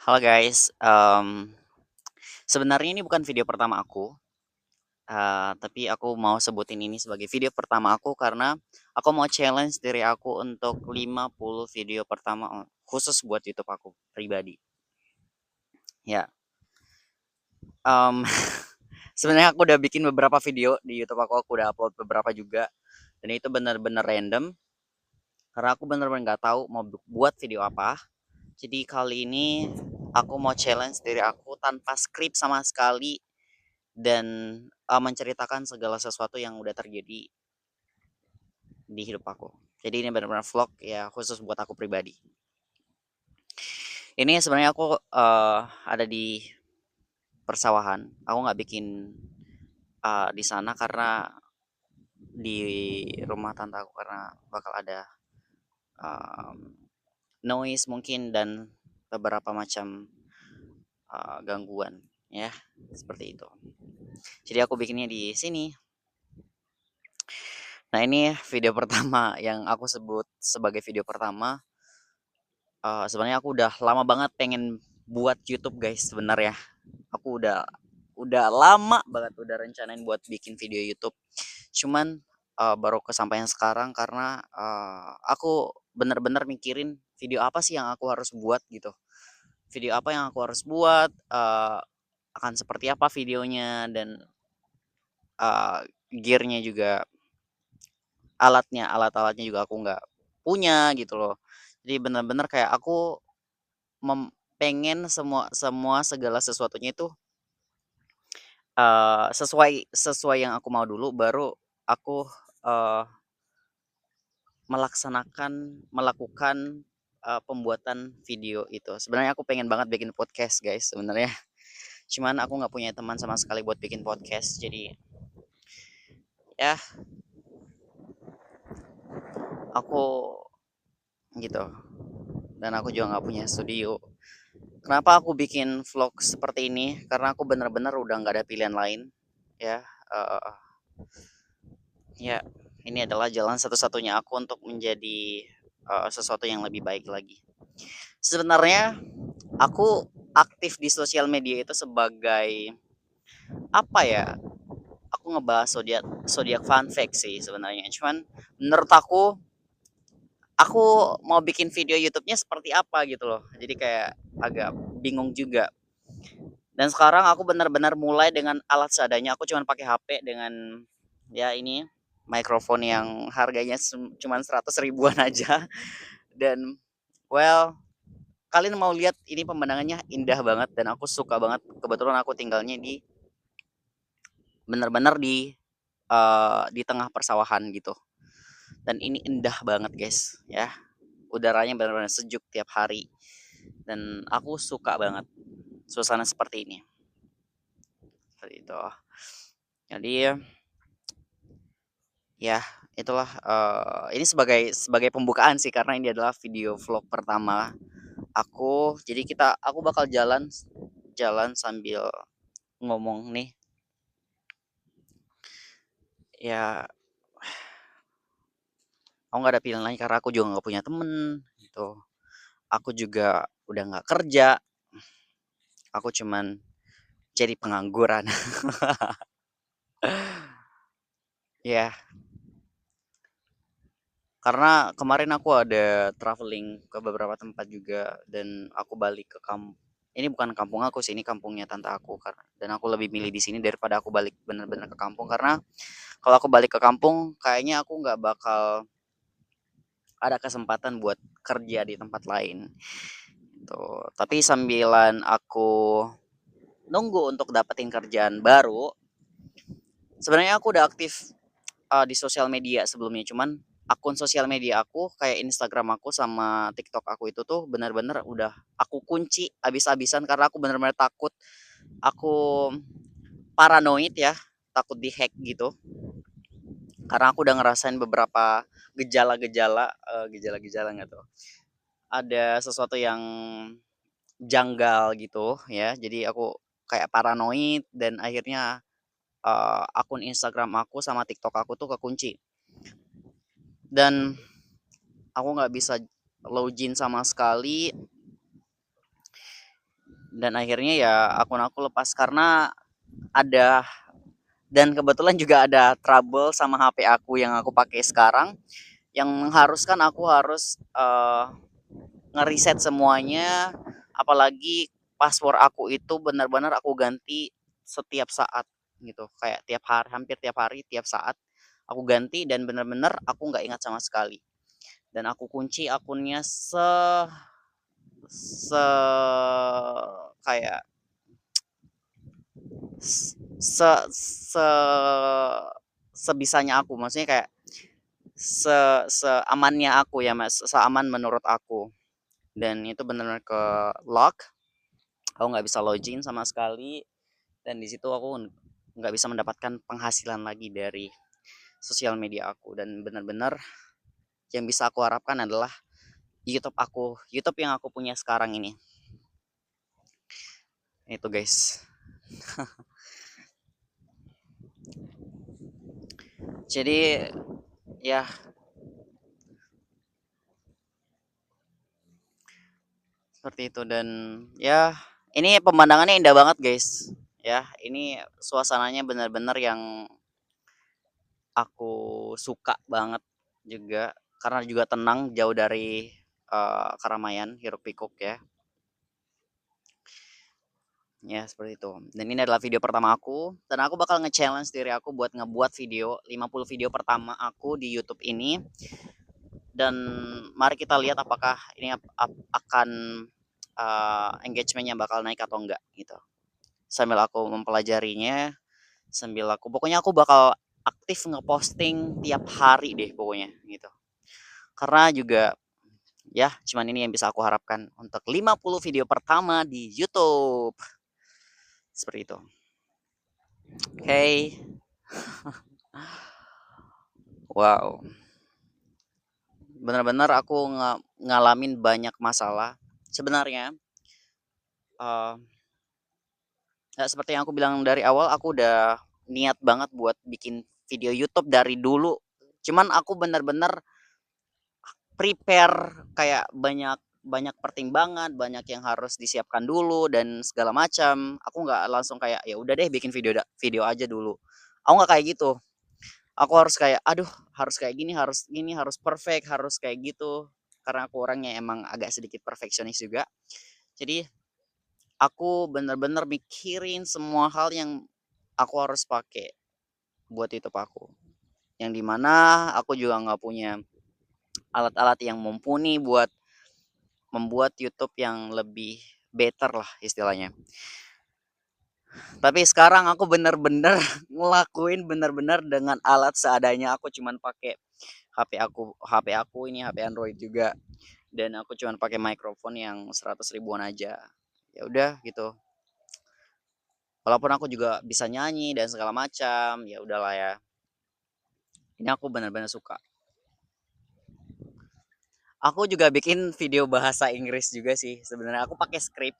Halo guys, sebenarnya ini bukan video pertama aku, tapi aku mau sebutin ini sebagai video pertama aku karena aku mau challenge diri aku untuk 50 video pertama khusus buat YouTube aku pribadi. Ya, mmm, sebenarnya aku udah bikin beberapa video di YouTube aku udah upload beberapa juga, dan itu bener-bener random karena aku bener-bener nggak tahu mau buat video apa. Jadi kali ini aku mau challenge diri aku tanpa skrip sama sekali dan, menceritakan segala sesuatu yang udah terjadi di hidup aku. Jadi ini benar-benar vlog ya khusus buat aku pribadi. Ini sebenarnya aku, ada di persawahan. Aku nggak bikin, di sana karena di rumah tante aku karena bakal ada, mmm, noise mungkin dan beberapa macam, gangguan ya, seperti itu. Jadi aku bikinnya di sini. Nah ini video pertama yang aku sebut sebagai video pertama. Sebenarnya aku udah lama banget pengen buat YouTube guys sebenarnya. Aku udah lama banget udah rencanain buat bikin video YouTube. Cuman, baru kesampaian sekarang karena, aku bener-bener mikirin video apa sih yang aku harus buat gitu. Video apa yang aku harus buat, akan seperti apa videonya dan, gear-nya juga, alat-alatnya juga aku nggak punya gitu loh. Jadi bener-bener kayak aku pengen semua semua segala sesuatunya itu, sesuai sesuai yang aku mau dulu baru aku, eee, melakukan, pembuatan video itu. Sebenarnya aku pengen banget bikin podcast guys sebenarnya, cuman aku nggak punya teman sama sekali buat bikin podcast. Jadi ya aku gitu, dan aku juga nggak punya studio. Kenapa aku bikin vlog seperti ini, karena aku bener-bener udah nggak ada pilihan lain ya, ya, ini adalah jalan satu-satunya aku untuk menjadi, sesuatu yang lebih baik lagi. Sebenarnya aku aktif di sosial media itu sebagai, apa ya, aku ngebahas zodiak zodiak fun fact sih sebenarnya. Cuman menurut aku mau bikin video YouTube-nya seperti apa gitu loh. Jadi kayak agak bingung juga. Dan sekarang aku benar-benar mulai dengan alat seadanya. Aku cuman pakai HP dengan ya ini mikrofon yang harganya cuman 100 ribuan aja. Dan well, kalian mau lihat ini pemandangannya indah banget dan aku suka banget. Kebetulan aku tinggalnya di benar-benar di tengah persawahan gitu. Dan ini indah banget guys ya. Udaranya benar-benar sejuk tiap hari dan aku suka banget suasana seperti ini. Seperti itu. Jadi ya itulah, ini sebagai sebagai pembukaan sih karena ini adalah video vlog pertama aku. Jadi aku bakal jalan jalan sambil ngomong nih. Ya, aku nggak ada pilihan lain karena aku juga nggak punya temen gitu. Aku juga udah nggak kerja, aku cuman jadi pengangguran. Ya, karena kemarin aku ada traveling ke beberapa tempat juga dan aku balik ke ini bukan kampung aku sih, ini kampungnya tante aku karena dan aku lebih milih di sini daripada aku balik bener-bener ke kampung karena kalau aku balik ke kampung kayaknya aku nggak bakal ada kesempatan buat kerja di tempat lain. Tuh, tapi sambilan aku nunggu untuk dapetin kerjaan baru, sebenarnya aku udah aktif, di sosial media sebelumnya, cuman akun sosial media aku kayak Instagram aku sama TikTok aku itu tuh benar-benar udah aku kunci abis-abisan karena aku benar-benar takut, aku paranoid ya, takut di-hack gitu. Karena aku udah ngerasain beberapa gejala-gejala, gejala-gejala nggak tuh, ada sesuatu yang janggal gitu ya, jadi aku kayak paranoid dan akhirnya, akun Instagram aku sama TikTok aku tuh kekunci. Dan aku nggak bisa login sama sekali dan akhirnya ya akun aku lepas karena ada, dan kebetulan juga ada trouble sama HP aku yang aku pakai sekarang, yang mengharuskan aku harus ngeriset semuanya, apalagi password aku itu benar-benar aku ganti setiap saat gitu, kayak tiap hari, hampir tiap hari, tiap saat aku ganti, dan benar-benar aku nggak ingat sama sekali. Dan aku kunci akunnya se kayak se se sebisanya aku, maksudnya kayak seamannya aku ya mas, seaman menurut aku. Dan itu benar-benar ke lock, aku nggak bisa login sama sekali, dan di situ aku nggak bisa mendapatkan penghasilan lagi dari sosial media aku. Dan benar-benar yang bisa aku harapkan adalah YouTube yang aku punya sekarang ini. Itu guys. Jadi ya seperti itu. Dan ya ini pemandangannya indah banget guys. Ya ini suasananya benar-benar yang aku suka banget juga, karena juga tenang, jauh dari keramaian hiruk pikuk ya. Ya seperti itu. Dan ini adalah video pertama aku, dan aku bakal nge-challenge diri aku buat ngebuat video 50 video pertama aku di YouTube ini. Dan mari kita lihat apakah ini akan engagementnya bakal naik atau enggak gitu. Sambil aku mempelajarinya, sambil pokoknya aku bakal aktif ngeposting tiap hari deh pokoknya gitu. Karena juga ya cuman ini yang bisa aku harapkan untuk 50 video pertama di YouTube. Seperti itu. Oke. Okay. Wow. Benar-benar aku ngalamin banyak masalah. Sebenarnya uh, ya seperti yang aku bilang dari awal, aku udah niat banget buat bikin video YouTube dari dulu. Cuman aku benar-benar prepare, kayak banyak banyak pertimbangan, banyak yang harus disiapkan dulu dan segala macam. Aku nggak langsung kayak ya udah deh bikin video aja dulu. Aku nggak kayak gitu. Aku harus kayak aduh, harus kayak gini, harus gini, harus perfect, harus kayak gitu. Karena aku orangnya emang agak sedikit perfeksionis juga. Jadi aku bener-bener mikirin semua hal yang aku harus pakai buat YouTube aku. Yang dimana aku juga nggak punya alat-alat yang mumpuni buat membuat YouTube yang lebih better lah istilahnya. Tapi sekarang aku bener-bener ngelakuin bener-bener dengan alat seadanya. Aku cuman pakai HP aku ini HP Android juga, dan aku cuman pakai mikrofon yang 100 ribuan aja. Ya udah gitu. Walaupun aku juga bisa nyanyi dan segala macam, ya udahlah ya. Ini aku benar-benar suka. Aku juga bikin video bahasa Inggris juga sih. Sebenarnya aku pakai skrip,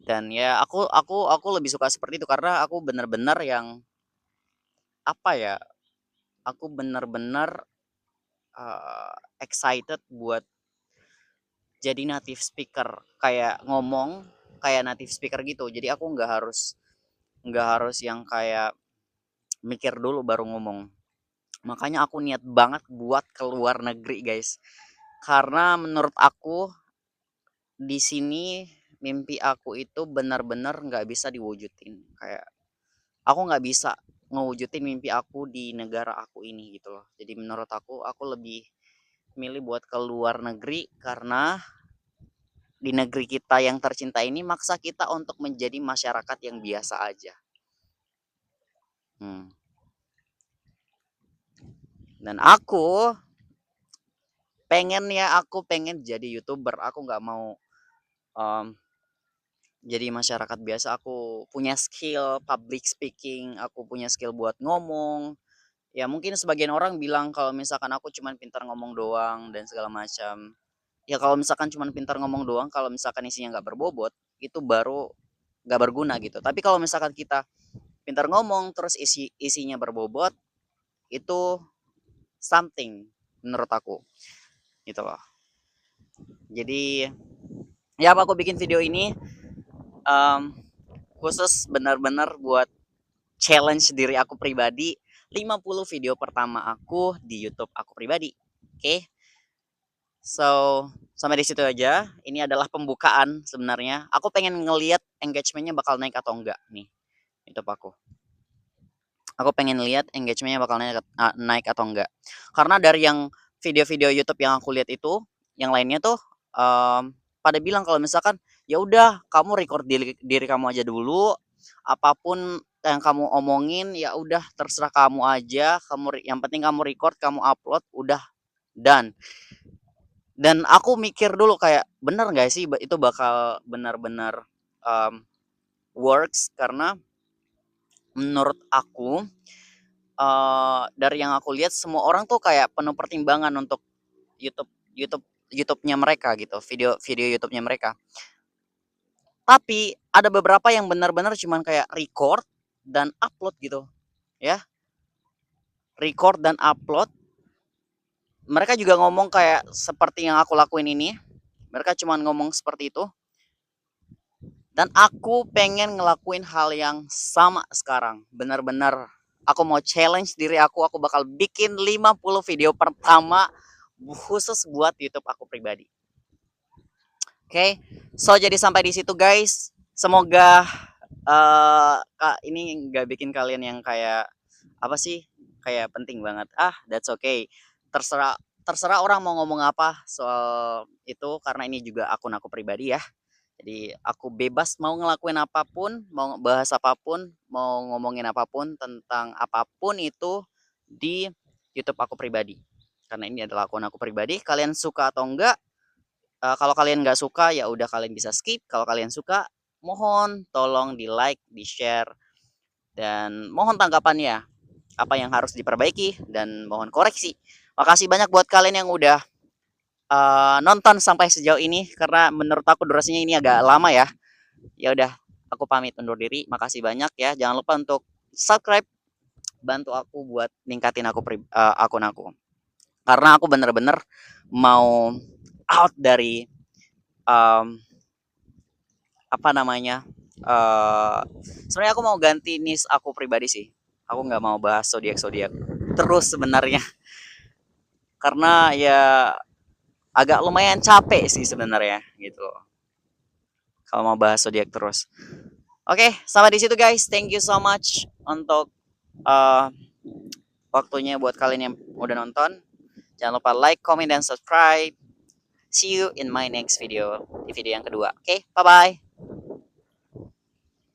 dan ya aku lebih suka seperti itu karena aku benar-benar yang apa ya? Aku benar-benar excited buat jadi native speaker, kayak ngomong kayak native speaker gitu. Jadi aku nggak harus yang kayak mikir dulu baru ngomong. Makanya aku niat banget buat keluar negeri guys, karena menurut aku di sini mimpi aku itu benar-benar nggak bisa diwujudin. Kayak aku nggak bisa ngewujudin mimpi aku di negara aku ini gitu loh. Jadi menurut aku lebih milih buat keluar negeri, karena di negeri kita yang tercinta ini maksa kita untuk menjadi masyarakat yang biasa aja. Hmm. Dan aku pengen jadi YouTuber. Aku nggak mau um, jadi masyarakat biasa. Aku punya skill public speaking, aku punya skill buat ngomong. Ya mungkin sebagian orang bilang kalau misalkan aku cuman pintar ngomong doang dan segala macam. Ya kalau misalkan cuman pintar ngomong doang, kalau misalkan isinya nggak berbobot, itu baru nggak berguna gitu. Tapi kalau misalkan kita pintar ngomong terus isinya berbobot, itu something menurut aku gitu loh. Jadi ya apa aku bikin video ini um, khusus benar-benar buat challenge diri aku pribadi, 50 video pertama aku di YouTube aku pribadi. Oke. So, sampai di situ aja. Ini adalah pembukaan sebenarnya. Aku pengen ngelihat engagement-nya bakal naik atau enggak nih YouTube aku. Aku pengen lihat engagement-nya bakal naik atau enggak. Karena dari yang video-video YouTube yang aku lihat itu, yang lainnya tuh pada bilang kalau misalkan ya udah kamu record diri kamu aja dulu, apapun yang kamu omongin ya udah terserah kamu aja, yang penting kamu record, kamu upload, udah done. Dan aku mikir dulu kayak bener nggak sih itu bakal benar-benar works, karena menurut aku dari yang aku lihat semua orang tuh kayak penuh pertimbangan untuk YouTube YouTube YouTube-nya mereka gitu, video YouTube-nya mereka. Tapi ada beberapa yang benar-benar cuman kayak record dan upload gitu, ya. Record dan upload. Mereka juga ngomong kayak seperti yang aku lakuin ini. Mereka cuman ngomong seperti itu. Dan aku pengen ngelakuin hal yang sama sekarang. Benar-benar aku mau challenge diri aku bakal bikin 50 video pertama khusus buat YouTube aku pribadi. Oke, so jadi sampai di situ guys. Semoga ini nggak bikin kalian yang kayak apa sih, kayak penting banget. That's okay. Terserah terserah orang mau ngomong apa soal itu, karena ini juga akun aku pribadi ya. Jadi aku bebas mau ngelakuin apapun, mau bahas apapun, mau ngomongin apapun tentang apapun itu di YouTube aku pribadi. Karena ini adalah akun aku pribadi. Kalian suka atau enggak? Kalau kalian nggak suka ya udah kalian bisa skip. Kalau kalian suka, mohon tolong di like, di share, dan mohon tanggapannya apa yang harus diperbaiki dan mohon koreksi. Makasih banyak buat kalian yang udah nonton sampai sejauh ini, karena menurut aku durasinya ini agak lama ya. Ya udah, aku pamit undur diri. Makasih banyak ya. Jangan lupa untuk subscribe, bantu aku buat ningkatin akun aku. Karena aku bener-bener mau out dari apa namanya? Sebenarnya aku mau ganti niche aku pribadi sih. Aku nggak mau bahas zodiak-zodiak terus sebenarnya. Karena ya agak lumayan capek sih sebenarnya gitu. Kalau mau bahas zodiak terus. Oke, sampai di situ guys. Thank you so much untuk uh, waktunya buat kalian yang udah nonton. Jangan lupa like, comment, dan subscribe. See you in my next video, di video yang kedua. Oke, bye-bye.